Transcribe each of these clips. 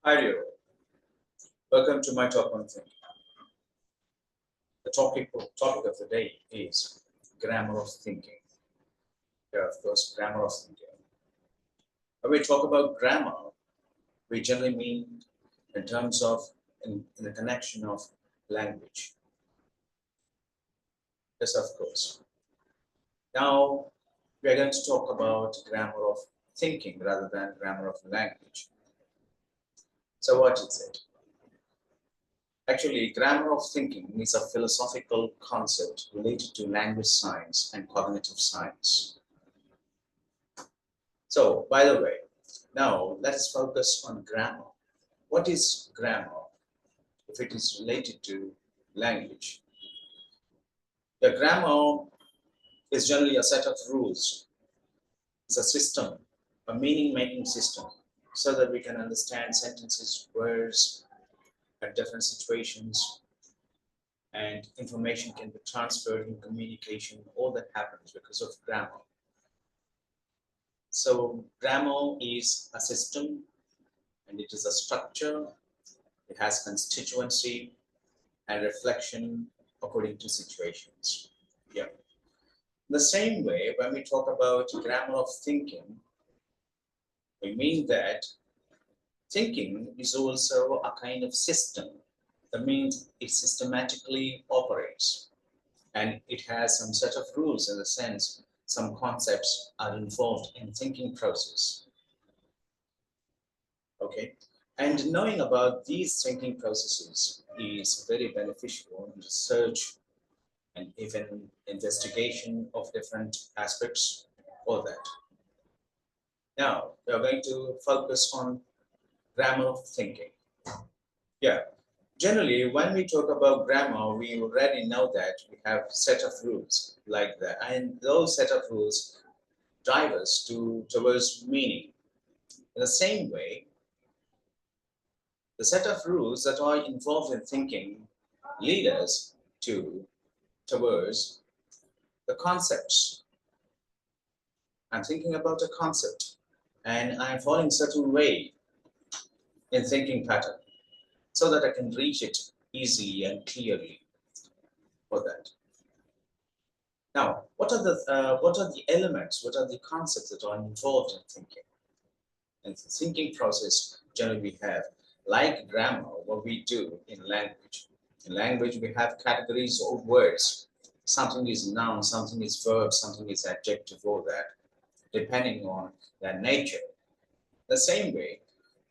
Hi, dear. Welcome to my talk on thinking. The topic of the day is grammar of thinking. Yeah, of course, grammar of thinking. When we talk about grammar, we generally mean in terms of in the connection of language. Yes, of course. Now we are going to talk about grammar of thinking rather than grammar of language. So what is it? Actually, grammar of thinking is a philosophical concept related to language science and cognitive science. So, by the way, now let's focus on grammar. What is grammar if it is related to language? The grammar is generally a set of rules. It's a system, a meaning-making system, so that we can understand sentences, words at different situations, and information can be transferred in communication. All that happens because of grammar. So grammar is a system and it is a structure. It has constituency and reflection according to situations. Yeah. The same way, when we talk about grammar of thinking, we mean that thinking is also a kind of system. That means it systematically operates and it has some set of rules in the sense some concepts are involved in thinking process. Okay. And knowing about these thinking processes is very beneficial in research and even investigation of different aspects, all that. Now, we are going to focus on grammar of thinking. Yeah, generally, when we talk about grammar, we already know that we have set of rules like that, and those set of rules drive us towards meaning. In the same way, the set of rules that are involved in thinking lead us towards the concepts. I'm thinking about a concept and I'm following certain way in thinking pattern so that I can reach it easy and clearly for that. Now, what are the elements, what are the concepts that are involved in thinking? In the thinking process, generally we have, like grammar, what we do in language. In language, we have categories of words. Something is noun, something is verb, something is adjective, all that, depending on their nature. The same way,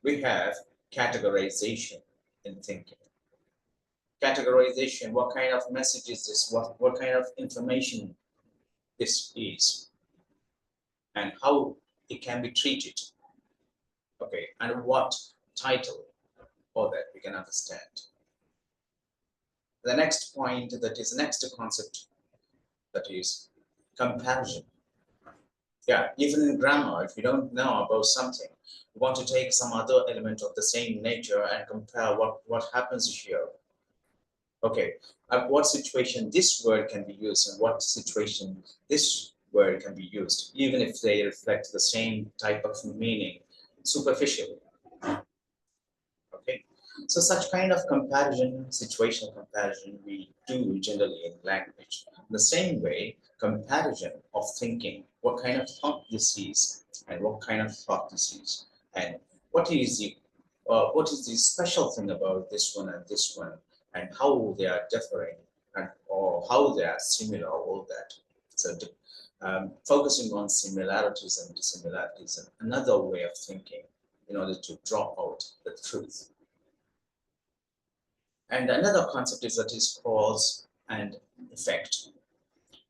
we have categorization in thinking. Categorization, what kind of message is this? What kind of information this is? And how it can be treated. Okay, and what title for that we can understand. The next point that is next concept that is comparison. Yeah, even in grammar, if you don't know about something, you want to take some other element of the same nature and compare what happens here. Okay, at what situation this word can be used and what situation this word can be used, even if they reflect the same type of meaning superficially. Okay, so such kind of comparison, situational comparison, we do generally in language. In the same way, comparison of thinking, what kind of thought this is, and what kind of thought this is, and what is the special thing about this one and this one, and how they are differing, and or how they are similar, all that. So, focusing on similarities and dissimilarities, and another way of thinking in order to draw out the truth. And another concept is that is cause and effect.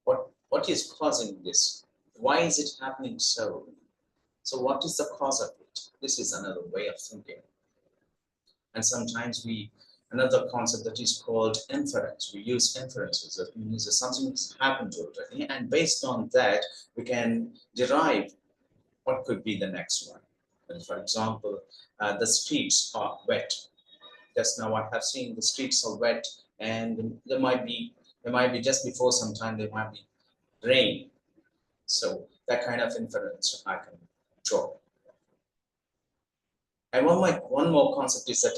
What is causing this? Why is it happening so? So what is the cause of it? This is another way of thinking. And sometimes another concept that is called inference. We use inferences. That means that something has happened already, and based on that, we can derive what could be the next one. And for example, the streets are wet. Just now I have seen the streets are wet and there might be just before some time there might be rain. So that kind of inference I can draw. And one more concept is that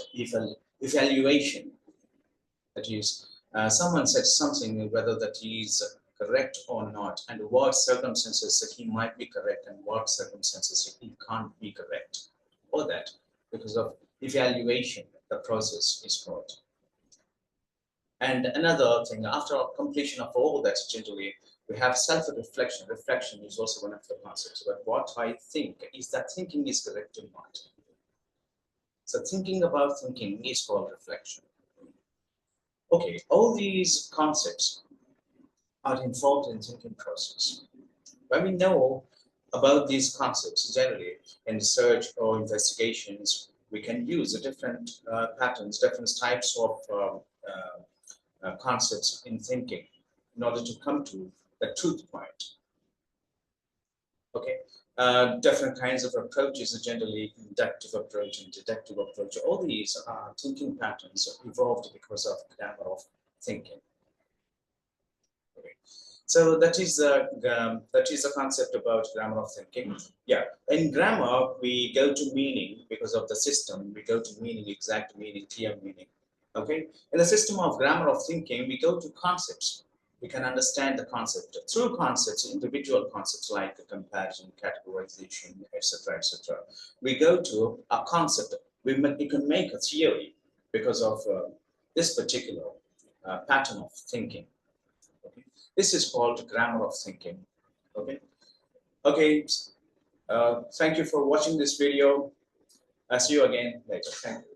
evaluation. That is, someone said something, whether that is correct or not, and what circumstances that he might be correct and what circumstances he can't be correct. Or that, because of evaluation, the process is called. And another thing, after completion of all that, generally, we have self-reflection. Reflection is also one of the concepts. But what I think is that thinking is correct or not. So thinking about thinking is called reflection. Okay, all these concepts are involved in thinking process. When we know about these concepts generally in research or investigations, we can use the different patterns, different types of concepts in thinking in order to come to the truth point. Okay, different kinds of approaches, generally inductive approach and deductive approach. All these thinking patterns evolved because of grammar of thinking. Okay. So that is the concept about grammar of thinking. Yeah, in grammar we go to meaning because of the system. We go to meaning, exact meaning, clear meaning. Okay, in the system of grammar of thinking, we go to concepts. We can understand the concept through concepts, individual concepts like comparison, categorization, etc., etc. We go to a concept. We can make a theory because of this particular pattern of thinking. Okay? This is called grammar of thinking. Okay. Okay. Thank you for watching this video. I'll see you again later. Thank you.